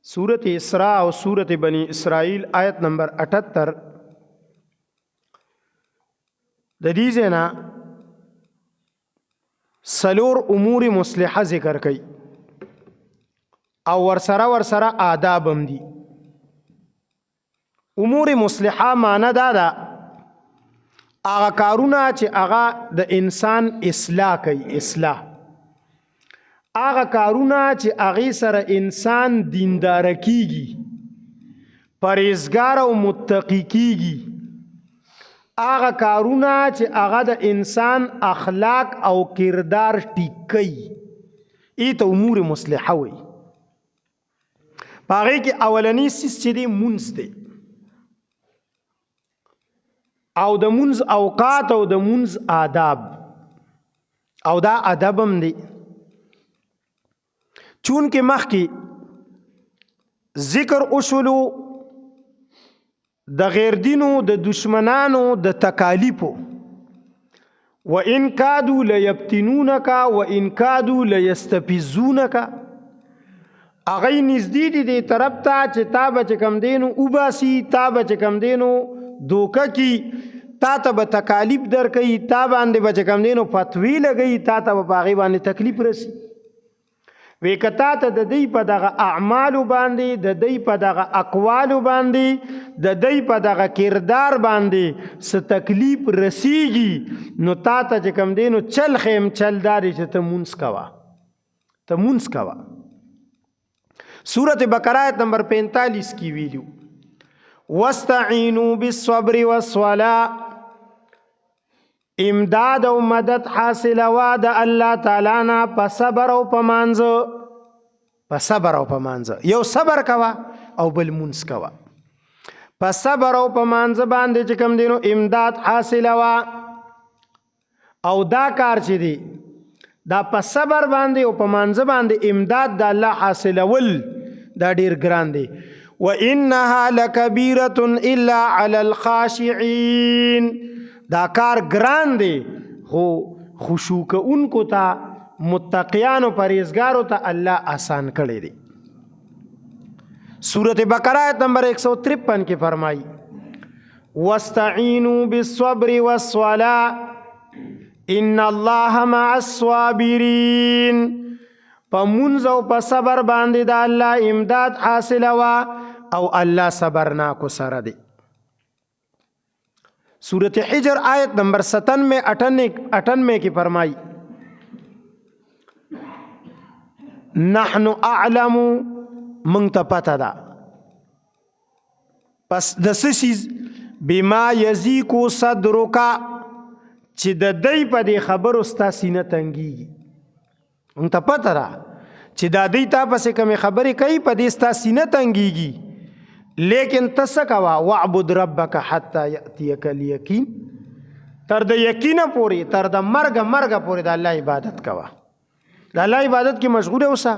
सूरत इसरा और सूरत बनी इसराइल आयत नंबर 78 ददीजना सलोर उमूर मुस्लिहा जिक्र कई और वरसरा आदाबम दी। उमूर मुस्लिहा माना दादा आगा कारुना चे आगा द इंसान इस्लाह कई इस्लाह आगा कारुना चे आगी सर इंसान दीनदार कीगी परहेजगार और मुत्तकी कीगी आगा कारुना चे आगा द इंसान अखलाक और किरदार टिकई ई तो उमूर मुस्लिहा हुई। पागे की अवलनी सिस चे दे मुंस दे او د منز اوقات او د منز آداب او دا ادبم دی چون کې مخ کې ذکر اصولو د غیر دینو د دشمنانو د تکالیفو و ان کادو لیفتنونک و ان کادو لیستفزونک اغی نزدې دي طرف ته چې تا به کم دینو وباسي تا به کم دینو دوکه کی تا ته به تکالیف در کوي تا باندې به کم دینو فتوی لګي تا ته به هغې باندې تکلیف رسی وی که تا ته د دوی په دغه اعمالو باندې د دوی په دغه اقوالو باندې د دوی په دغه کردار باندې څه تکلیف رسیږي نو تا ته چې کم دینو چل خیم چل داري چې ته مونځ کوه ته مونځ کوه سورت بقره آیت نمبر 45 کی ویلو واستعینوا بالصبر والصلاة امداد او مدد حاصل وا د الله تعالی نه په صبر او په مانځه یو صبر کوا او بل مونږ کوا په صبر او په مانځه باندې چې کوم دینو امداد حاصل وا او دا کار چې دی دا په صبر باندې او په مانځه باندې امداد د الله حاصلول دا ډیر ګران دی وَإِنَّهَا لَكَبِيرَةٌ إِلَّا عَلَى الْخَاشِعِينَ دا کار ګران دی خو خشوع کوونکو ته متقیانو پرهیزګارو ته الله آسان کړی دی سورت بقره آیت نمبر 153 کې فرمایي واستعینوا بالصبر والصلاة ان الله مع الصابرین په منځ او په صبر باندې د الله امداد حاصل وا او الله صبرناکو سره دی سورت حجر آیت نمبر 97-98 کی فرمائی نحن اعلم منگ تا پتا دا پس د سشیز بما یزیکو صدرکا چی د دی پا دی خبر استا سینه تنگیگی منگ تا پتا دا چی دا دی تا پس کمی خبری کئی پا دی استا سینه تنگیگی لیکن تسکوا وعبد ربک حتی یأتیک الیقین تر د یقین پوری تر د مرگ پوری د الله عبادت کوا د الله عبادت کې مشغول اوسه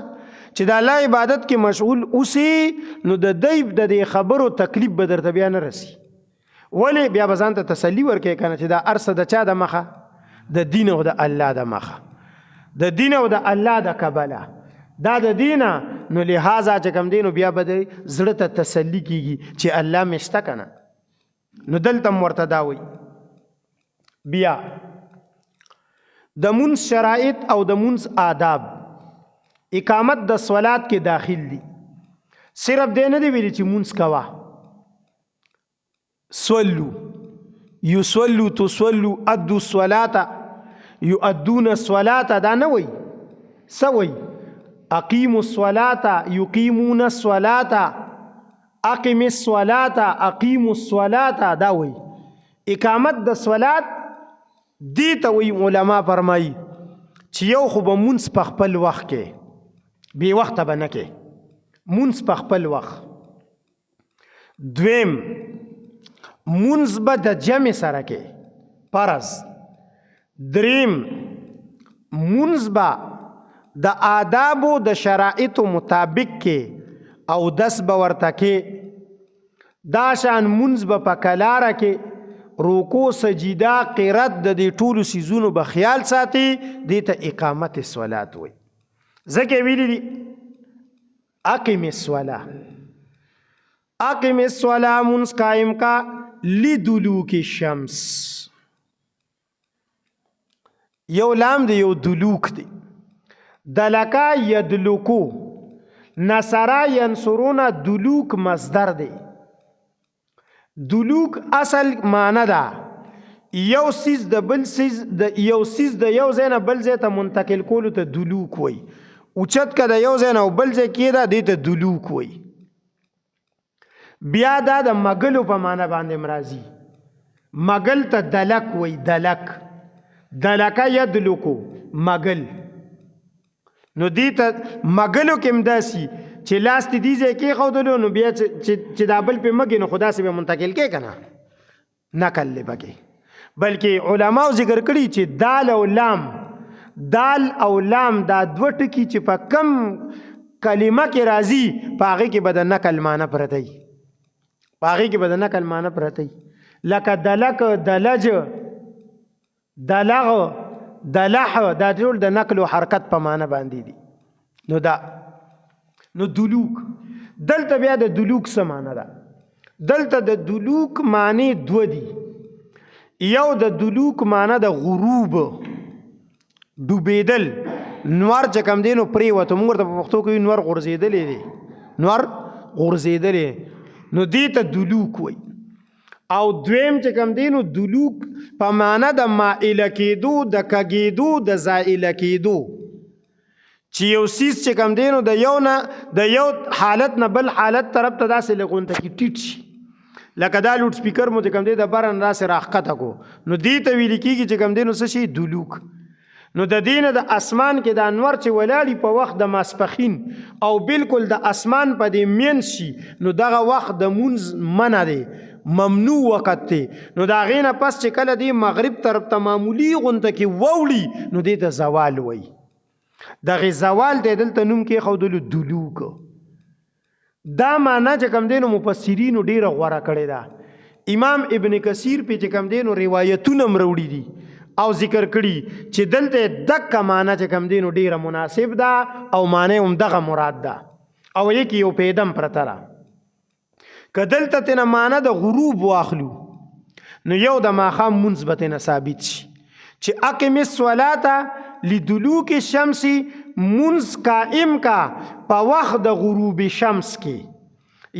چې د الله عبادت کې مشغول اوسې نو د دې خبرو تکلیف به درته بیا نه رسی ولی بیا به ځان ته تسلی ورکې کنه چې دا ارسه د چا د مخه د دین او د الله د مخه د دین او د الله د قبله دا د دینه نو لہذا چې کوم دینو بیا به زړه ته تسلی کیږي چې الله مشته کنه نو دلته ورته دا وي بیا د منځ شرایط او د منځ آداب اقامت د صلات کې داخل دي صرف دی نه دی ویلي چې منځ کوه صلو یصلو تصلو ادو الصلاة یؤدون الصلاة دا نه وی څه وی اقیموا الصلاة یقیمون الصلاة اقیم الصلاة اقیموا الصلاة دا وی اقامت د صلات دی ته وی علما فرمای چې یو خو به مونځ په خپل وخت کې بې وخته به نه کې مونځ په خپل وخت دویم مونځ به د جمع سره کې فرض دریم مونځ به د آدابو د شرائطو مطابق کې او دس به ورته کې دا شان مونځ به په کلاره کې روکو سجیده قرات د دې ټولو سیزونو به خیال ساتي دې ته اقامت صلات وي ځکه ویلي دي اقم الصلاة منس قائم کا لدلوک الشمس. یو لام دی یو دلوک دی. دلکا یدلکو نصرا ینصرون دلوک مصدر دی. دلوک اصل معنی دا یو سیز د بل سیز د یو سیز د یو ځای نه بل ځای ته منتقل کولو ته دلوک وای. اوچت که د یو ځای نه بل ځای کېده دې ته دلوک وای. بیا دا د مګلو په معنی باندې مرازي. مګل ته دلک وای. دلکه یدلکو مګل. نو دې ته مګلو کې هم داسي چې لاس دې دې ځای کېښودلو نو بیا چې دا بل پې مګې نو خو داسې به منتقل کې که نه نقل دی پکې. بلکې علماو ذکر کړي چې دال او لام دا دوه ټکي چې په کم کلمه کې راځي په هغې کې به د نقل معنی پرته وي. لکه دلک، دلج، دلغ، دلح دا ټول د نقل و حرکت په معنی باندې دي. نو دلوک دلته بیا د دلوک څه معنی ده؟ دلته د دلوک معنی دوه دي. یو د دلوک معنی د غروب ډوبېدل. نور چې کوم دی نو پرېوته، موږ ورته په پښتو کې نور غورځېدلی دی. نو دې ته دلوک وایي. او دویم چې کوم دی نو دلوک په معنی د مائله کېدو، د کږېدو، د زائله کېدو. چې یو سیز چې کوم دی نو د یو حالت نه بل حالت طرف ته داسې لغونته کې ټیټ شي. لکه دا لوډ سپیکر مو چې کوم دی د بره نه داسې راښکته کو نو دې ته ویل کېږي چې کوم دی نو څه شي دلوک. نو د دې نه د اسمان کې د انور چې ولاړي په وخت د ماسپښین او بالکل د اسمان په دې مینځ شي نو دغه وخت د مونځ منع دی، ممنوع وخت دی. نو د هغې نه پس چې کله دی مغرب طرف ته معمولي غونته کې ووړي نو دې ته زوال وایي. دغه زوال دی دلته نوم کېښودلو دلوک. دا معنی چې کوم دی نو مفسرینو ډېره غوره کړې ده. امام ابن کثیر پې چې کوم دی نو روایتونه هم راوړي دي او ذکر کړي چې دلته دغه معنی چې کوم دی نو ډېره مناسب ده او معنی هم دغه مراد ده او یې یو پیدم پرته ده. که دلته تېنه معنی د غروب واخلو نو یو د ماښام مونځ به تېنه ثابت شي چې اقم الصلاة لدلوک الشمس مونځ قائم کا په وخت د غروب شمس کې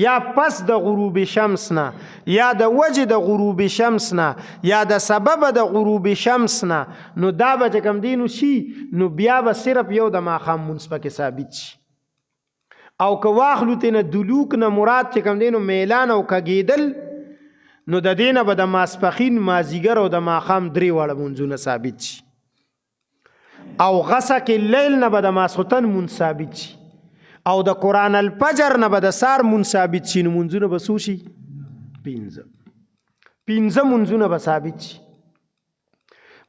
یا پس د غروب شمس نه یا د وجه د غروب شمس نه یا د سبب د غروب شمس نه نو دا به چې کوم دی نو شي نو بیا به صرف یو د ماښام مونځ پکې ثابت شي. او که واخلو تېنه دلوک نه مراد چې کوم دی نو میلان او کږېدل نو د دې نه به د ماسپښین، مازدیګر او د ماښام درې واړه مونځونه ثابت شي. او غسق اللیل نه به د ماسخوتن مونځ ثابت شي. او د قرآن الفجر نه به د سار مونځ ثابت شي. نو مونځونه به څو شي؟ پنځه مونځونه به ثابت شي.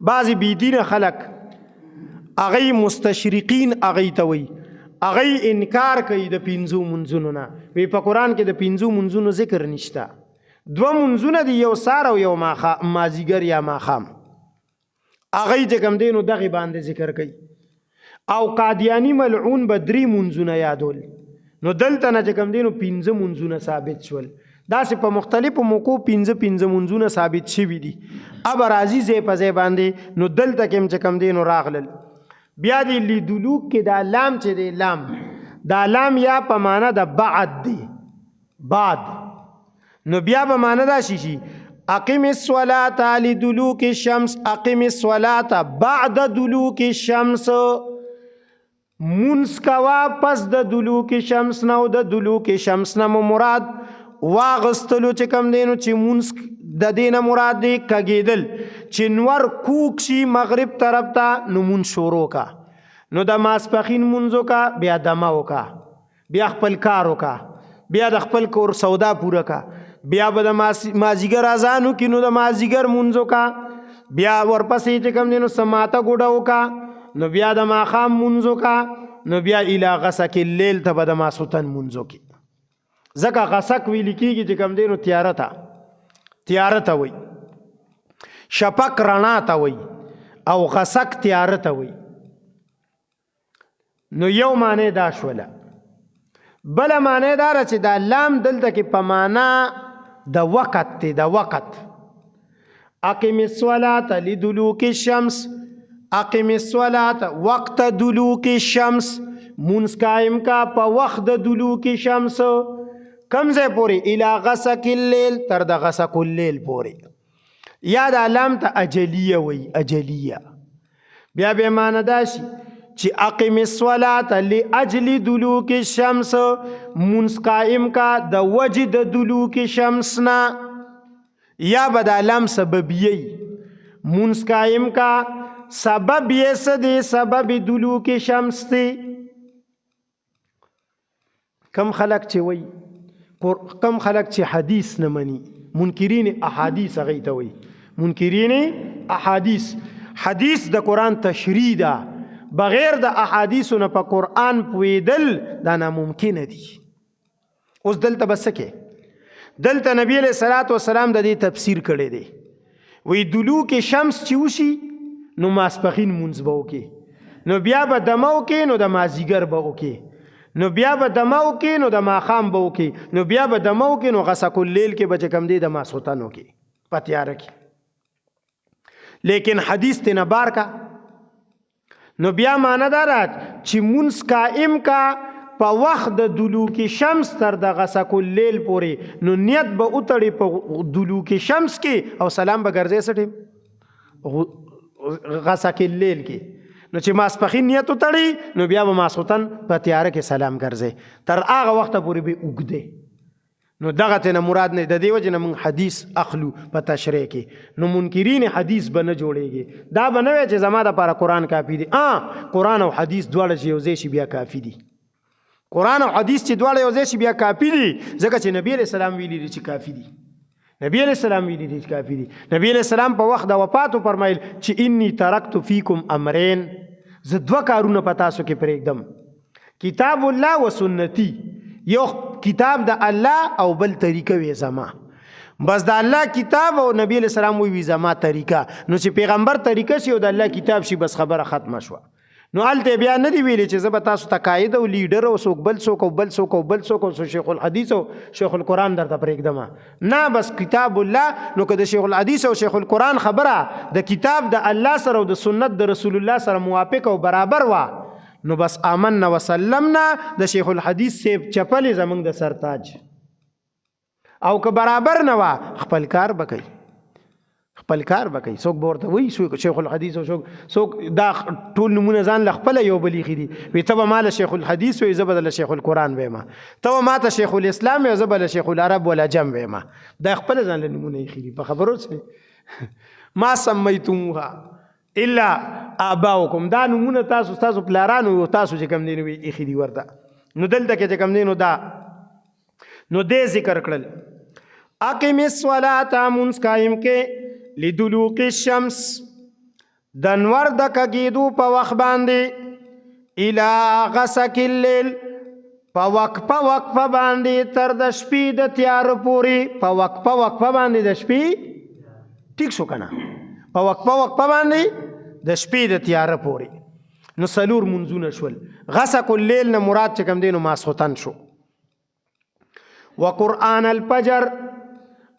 بعضې بېدینه خلک هغوی مستشرقین هغوی ته وایي، هغوی انکار کوي د پنځو مونځونو نه. وی په قرآن کې د پنځو مونځونو ذکر نشته. دوه مونځونه دي، یو سار او یو مازدیګر یا ماښام. هغوی چې کوم دی نو دغې باندې ذکر کوي. او قادیانی ملعون به درې مونځونه یادول. نو دلته نه چې کوم دی نو پنځه مونځونه ثابت شول. داسې په مختلفو موقعو پنځه مونځونه ثابت شوي دي. اب راځي ځای په ځای باندې نو دلته کې هم چې کوم دی نو راغلل. بیا دی لیدلوک کې دا لام چې دی دا لام یا په معنی د بعد دی، بعد. نو بیا په معنی دا شي اقم الصلاة لدلوک الشمس، اقم الصلاة بعد دلوک الشمس. مونځ کوا پس د دلوک شمس نه او د دلوک شمس نه مراد واغستلو چې کوم دی نو چې مونځ د دې نه مراد دی کږېدل. چې نور کوک شي مغرب طرف ته نو مونځ شروع کا. نو د ماسپښین مونځ وکړه، بیا دمه وکړه، بیا خپل کار وکړه، بیا د خپل کور سودا پوره کا. بیا به د مازدیګر اذان وکړي نو د مازدیګر مونځ وکړه. بیا ورپسې چې کوم دی نو سماته ګوډه وکړه. نو بیا د ماښام مونځ وکړه. نو بیا الی غسق اللیل ته به د ماسخوتن مونځ وکړي. ځکه غسق ویل کېږي چې کوم دی نو تیاره ته وایي، شپک رڼا ته وایي او غسق تیاره ته وایي. نو یو معنی دا شوله. بل معنی دار چې دا لام دلته کې په معنا د وقت دی د وقت. اقم الصلاة لدلوک الشمس، اقم الصلاة وقت دلوک الشمس، منس قائم کا په وخت د دلوک شمس کم ځای پورې الی غسق الليل تر د غسق الليل پورې. یا د لام ته اجلیه وی اجلیه. بیا به معنی دا شي چې اقم الصلاة لاجل دلوک الشمس، منس قائم کا د وجه د دلوک شمس نا. یا به د لام سببیه منس قائم کا سبب یې څه دی؟ سبب دلوک شمس دی. کم خلق چې وی کم خلق چې حدیث نه مني، منکرین احادیث هغه ته وی منکرین احادیث. حدیث د قرآن تشریح ده، بغیر د احادیثو نه په قرآن پویدل دا ناممکنه دي. اوس دلته بس کې دلته نبی علیہ الصلوۃ والسلام د دې تفسیر کړی دی. وی دلوک شمس چې وشي نو ماسپخین منځ به وکړي، نو بیا به دمه وکړي، نو د مازیګر به وکړي، نو بیا به دمه وکړي، نو د ماښام به وکړي، نو بیا به دمه وکړي، نو غسق اللیل کې به چې کوم دی د ماسخوتن وکړي په تیاره کې. لیکن حدیث ته نه بار کا نو بیا معنی دا چې منس قائم کا په وخت د دلوک شمس تر د غسق اللیل پورې، نو نیت به اتړي په دلوک شمس کې او سلام به ګرځي سټي غسق اللیل کې. نو چې ماسپخین نیت وتړي نو بیا به ماسخوتن په تیاره کې سلام ګرځي تر هغه وخته پورې به اوږده. نو دغه ته نه مراد نه د دې وجه نه موږ حدیث اخلو په تشریح کې. نو منکرین حدیث به نه جوړېږي. دا به نه وي چې زما دپاره قرآن کافي دی. قرآن او حدیث دواړه چې یو ځای شي بیا کافي دي. قرآن او حدیث چې دواړه یو ځای شي بیا کافي دي، ځکه چې نبی علیہ السلام ویلي دي چې کافي دي. نبی علیہ السلام ویلي دي چې کافي دي. نبی علیہ السلام په وخت د وفاتو فرمایل چې انی ترکت فیکم امرین، زه دوه کارونه په تاسو کې پرېږدم، کتاب الله و سنتي. یو کتاب د الله او بل طریقه وی زما. بس د الله کتاب او نبی علیہ السلام وی زما طریقه. نو چې پیغمبر طریقه شي او د الله کتاب شي بس خبره ختمه شوه. نو هلته بیا نه دی ویلي چې زه به تاسو ته قاعده او لیډر او څوک بل څوک او بل څوک او بل څوک او شیخ الحدیث او شیخ القرآن درته پرېږدم. نه، بس کتاب الله. نو که د شیخ الحدیث او شیخ القرآن خبره د کتاب د الله سره او د سنت د رسول الله سره موافق او برابر وه، نو بس آمنا وسلمنا د شیخ الحدیث سیب چپلې زمونږ د سرتاج. او که برابر نه وه خپل کار به کوي، خپل کار به کوي. څوک به ورته وایي شیخ الحدیث او څوک دا ټول نمونه ځان له خپله یو بل ایښي دي. وایي ته به ما له شیخ الحدیث وایي، زه به له شیخ القرآن وایم. ته به ما ته شیخ الاسلام وایي، زه به له شیخ العرب والعجم وایم. دا خپله ځان له نمونه ایښي دي. په خبرو څه ما سمیتموها الا آباؤکم، دا نمونه تاسو ستاسو پلارانو او تاسو چې کوم دی نو ایښي دي ورته. نو دلته کې چې کوم دی نو دا نو دې ذکر کړل. اقم الصلاة منس قائم کې لدلوک الشمس د نور د کګېدو په وخت باندې الی غسق الليل په وقفه باندې تر د شپې د تیار پورې. په وقفه باندې د شپې ټیک شو کنه، په وقفه باندې د شپې د تیار پورې. نو څلور منځونه شول. غسق الليل نه مراد چې کوم دی نو ماسخوتن شو. وقرآن الفجر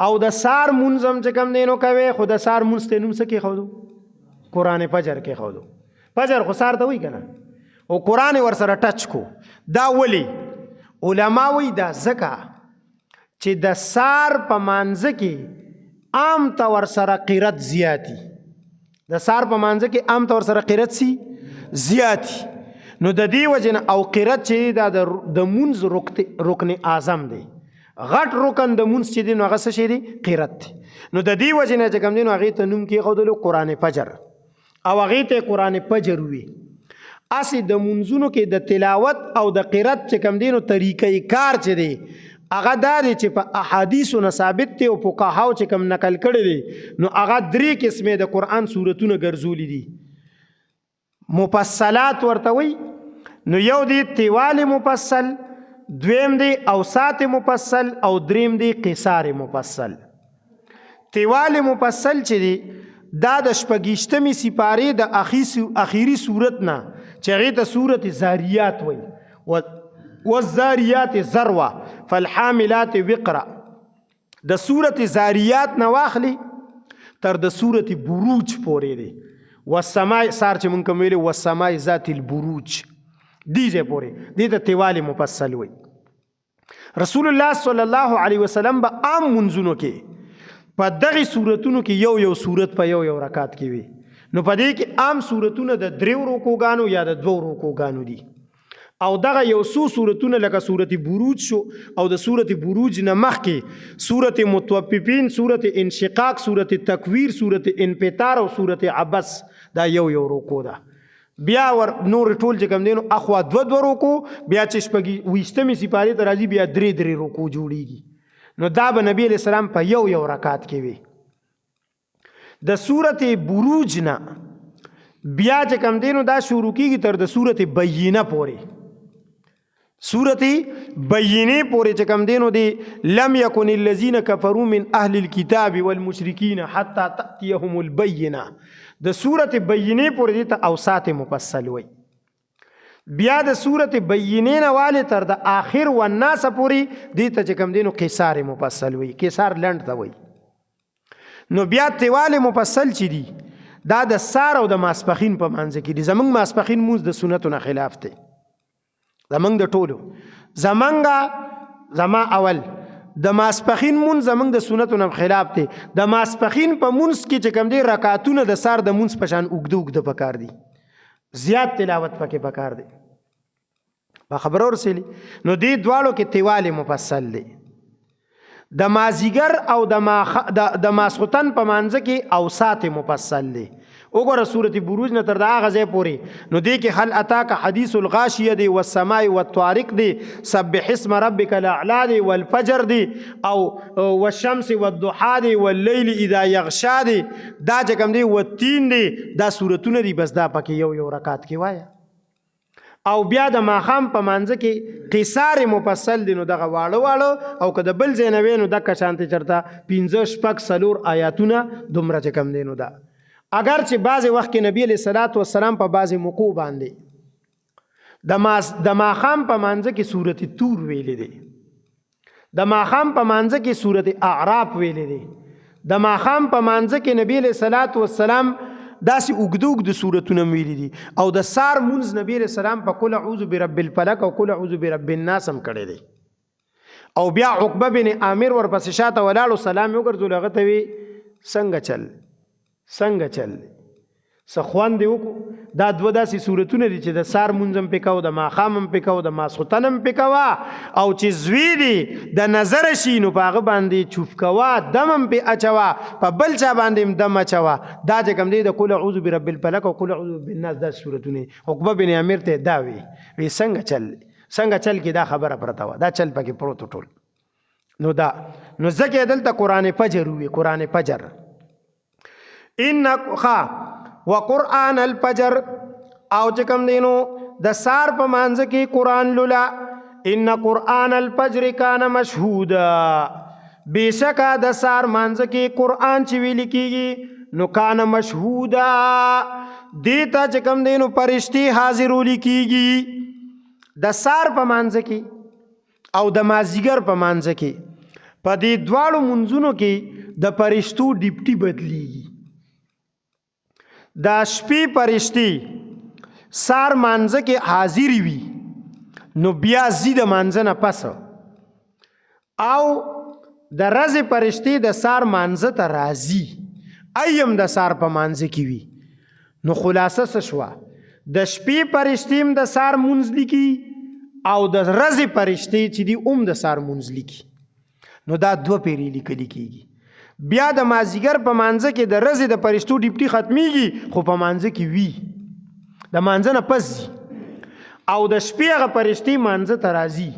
او د سار منځم چې کوم دی نو کوي، خو د سار منځ ته نوم څه کېښودو؟ قرآن فجر کېښودو. فجر خو سار ته وایي که نه، او قرآن ورسره ټچ کو. دا ولې علما وایي دا ځکه چې د سار په مانځه کې عام طور سره قرت زیاتی. د سار په مانځه کې عام طور سره قرت سی زیاتی. نو د دې وجه نه او قرت چې دا د منځ رکن اعظم دی، غټ رکن د منځ چې دی نو هغه څه شی دی؟ قرت دی. نو د دې وجه نه چې کوم دی نو هغې ته نوم کېښودلو قرآن فجر، او هغې ته قرآن فجر وي. اسې د منځونو کې د تلاوت او د قرت چې کوم دی نو طریقې کار چې دی هغه دا دی چې په احادیثو نه ثابت دی او فقهاو چې کوم نقل کړی دی نو هغه درې قسمې د قرآن سورتونه ګرځولي دي. مفصلات ورته وایي. نو یو دی طوال مفصل، دویم دی اوسات مفصل، او دریم دی قصار مفصل. طوال مفصل چې دی دا د شپږیشتمې سپارې د اخیری صورت نه چې هغې ته صورت زاریات وایي. والزاریات ذروه فالحاملات وقرا. د سورت زاریات نه واخلي تر د سورت بروج پورې دی. والسماء سار چې مونږ کوم ویلي والسماء ذات البروج دې ځای پورې دې ته طوال مفصل وي. رسول الله صلی الله علیه وسلم به عام منځونو کې په دغه سورتونو کې یو سورت په یو رکعت کې وي. نو په دې کې عام سورتونه د 3 رکوګانو یا د 2 رکوګانو دي او دغه یو څو سورتونه لکه سورت بروج شو او د سورت بروج نه مخکې سورت متوففین، سورت انشقاق، سورت تکویر، سورت انفطار او سورت عبس دا یو رکو ده. بیا ور نور ټول چې کوم دینو اخوا 2 رکو بیا چې شپږ وشتمې سپارې ته راځي بیا 3 رکو جوړیږي. نو دا به نبی علیہ السلام په یو رکعت کې وي. د سورت بروج نه بیا چې کوم دینو دا شروع کیږي تر د سورت بینه پورې. سورت بینه پورې چې کوم دینو دی لم یکن الذین کفروا من اهل الكتاب والمشرکین حتی تأتیهم البینه. د سورت بینه پورې دی ته اوسات مفصل وي. بیا د سورت بینه نه والی تر د آخر والناس پورې دی ته چې کوم دینو قصار مفصل وي. قصار لنډ ته وي. نو بیا طوال مفصل چې دی دا د سار او د ماسپخین په منځ کې دي. زمونږ ماسپخین مونځ د سنتو نه خلاف دی. زمونږ د ټولو زما اول د ماسپخین مونځ زمونږ د سنتو نه خلاف دی. د ماسپخین په مونځ کې چې کوم دی رکعتونه د سار د مونځ په شان اوږده پکار دي. زیات تلاوت پکې پکار دی. په خبرو رسېلي. نو دې دواړو کې طوال مفصل دی. د مازیګر او د ماسخوتن په منځ کې اوسات مفصل دی. وګوره سورت بروج نه تر دا غځې پورې نو دې کې هل اتاک حدیث الغاشیه دی والسماء والطارق دی سبح اسم ربک الاعلى دی والفجر دی او والشمس والضحى دی والليل اذا يغشى دی دا چې کوم دی والتین دی دا سورتونه دی. بس دا پکې یو رکعت کې وایا. او بیا د ماخام په منځ کې قصار مفصل دی. نو دغه واړه او که د بل ځای نه وي نو دغه شانتې چېرته 5-6 آیاتونه دومره چې کوم دی نو ده. اگر چې بعضې وخت کې نبی علیه الصلاة والسلام په بعضې موقعو باندې د ماخام په منځ کې سورت تور ویلې دی. د ماخام په منځ کې سورت اعراف ویلې دی. د ماخام په منځ کې نبی علیه الصلاة والسلام داسې اوږده سورتونه ویلي دي. او د سار مونځ نبی علیہ السلام په قل اعوذ برب الفلق او قل اعوذ برب الناس هم کړی دی. او بیا عقبه بن عامر ورپسې شاته ولاړو سلام وګرځول. هغه ته وی څنګه چل څه خوند دی وکړو. دا 2 داسې سورتونه دي چې د سار مونځ هم پې کوه، د ماښام هم پې کوه، د ماسخوتن هم پې کوه. او چې زوی دی د نظر شي نو په هغه باندې چوف کوه، دم هم پې اچوه، په بل چا باندې هم دم اچوه. دا چې کوم دی د قل اعوذ برب الفلق او قل اعوذ بالناس دا سورتونه. عقبه بن عامر ته دا وی څنګه چل کې دا خبره پرته وه. دا چل پکې پروت ټول. نو ځکه دلته قرآن فجر وی. قرآن فجر وقرآن الفجر او چې کوم دی نو د سار په منځ کې قرآن لولا. ان قرآن الفجر کان مشهودا. بېشکه د سار منځ کې قرآن چې ویل کېږي نو کان مشهودا دې ته چې کوم دی نو فرشتې حاضرولی کېږي. د سار په منځ کې او د مازدیګر په منځ کې په دې دواړو منځونو کې د فرشتو ډیپټي بدلیږي. دا شپې فرشتې سار مانځه کې حاضر وي نو بیا ځي د مانځه نه پس او د ورځې فرشتې د سار مانځه ته راځي ایم د سار په مانځه کې وي. نو خلاصه څه شوه؟ د شپې فرشتې هم د سار مونځ لیکي او د ورځې فرشتې چې دي هم د سار مونځ لیکي. نو دا 2 پیرې لیکلي کېږي. بیا د مازیګر په مانځه کې د ورځې د فرشتو ډیپټي ختمیږي خو په مانځه کې وي. د مانځه نه پس او د شپې هغه فرشتې مانځه ته راځي.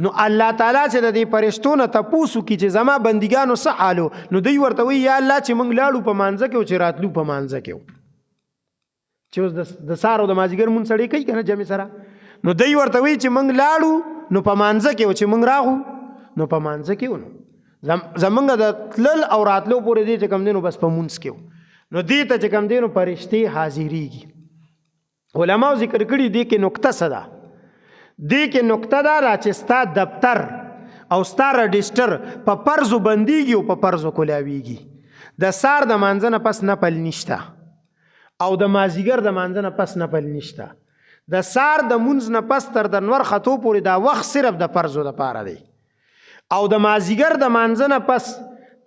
نو الله تعالی چې د دې فرشتو نه تپوس وکړي چې زما بندګانو څه حالو نو دوی ورته وایي یا الله چې موږ لاړو په مانځه کې او چې راتلو په مانځه کې چې اوس د سهار او د مازیګر مونځ سړی کوي که نه جمع سره. نو دوی ورته وایي چې موږ لاړو نو په مانځه کې او چې موږ راغو نو په مانځه کې و. نو زمونږ د تلل او راتلو پورې دی چې کوم دی نو بس په مونځ کې و. نو دې ته چې کوم دی نو فرشتې حاضرېږي. علماو ذکر کړي دې کې نکته څه ده؟ دې کې نقطه دا ده چې ستا دفتر او ستا رجسټر په فرضو بندیږي او په فرضو کولاویږي. د سار د مانځه نه پس نفل نشته او د مازیګر د مانځه نه پس نفل نشته. د سار د مونځ نه پس تر د نور خطو پورې دا وخت صرف د فرضو لپاره دی او د مازیګر د مانځه نه پس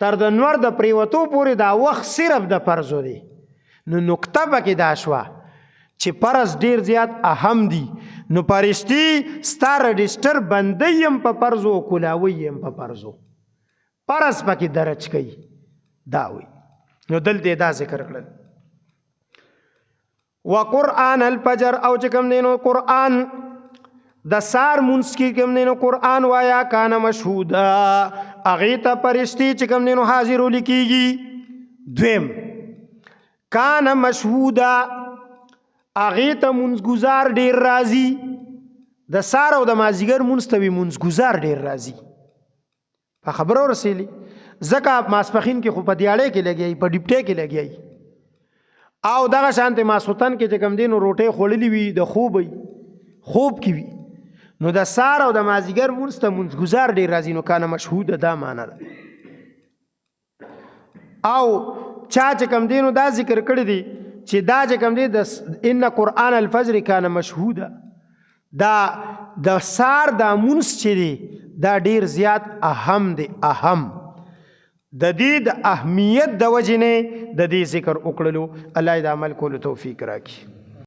تر د نور د پریوتو پورې دا وخت صرف د فرضو دی. نو نقطه پکې دا شوه چې فرض ډیر زیات اهم دي. نو پرشتي ستا رجسټر بندي هم په فرضو او کولاوي هم په فرضو، فرض پکې درج کوي. دا وي نو دلته دا ذکر کړل. وقرآن الفجر او چې کوم دی نو قرآن د سار مونځ کې کوم دی نو قرآن وایا کان مشهودا هغې ته پرشتي چې کوم دی نو حاضرول کېږي. دویم کان مشهودا هغې ته مونځګزار ډېر راځي. د سار او د مازدیګر مونځ ته وي مونځګزار ډېر راځي. په خبره ورسېلي ځکه ماسپښین کې خو په دیاړۍ کې لګیایي، په ډیپټۍ کې لګیایي او دغه شانتې ماسخوتن کې چې کوم دی نو روټۍ خوړلي وي د خوب کې وي. نو د سار او د مازدیګر مونځ ته مونځګزار ډېر راځي. نو کانه مشهوده دا معنی ده. او چا چې کوم دی نو دا ذکر کړی دی چې دا چې کوم دی د ان قرآن الفجر کانه مشهوده، دا د سار دا مونځ چې دی دا ډېر زیات اهم دی. اهم د دې د اهمیت د وجې نه د دې ذکر وکړلو. الله دې عمل کولو توفیق راکړي.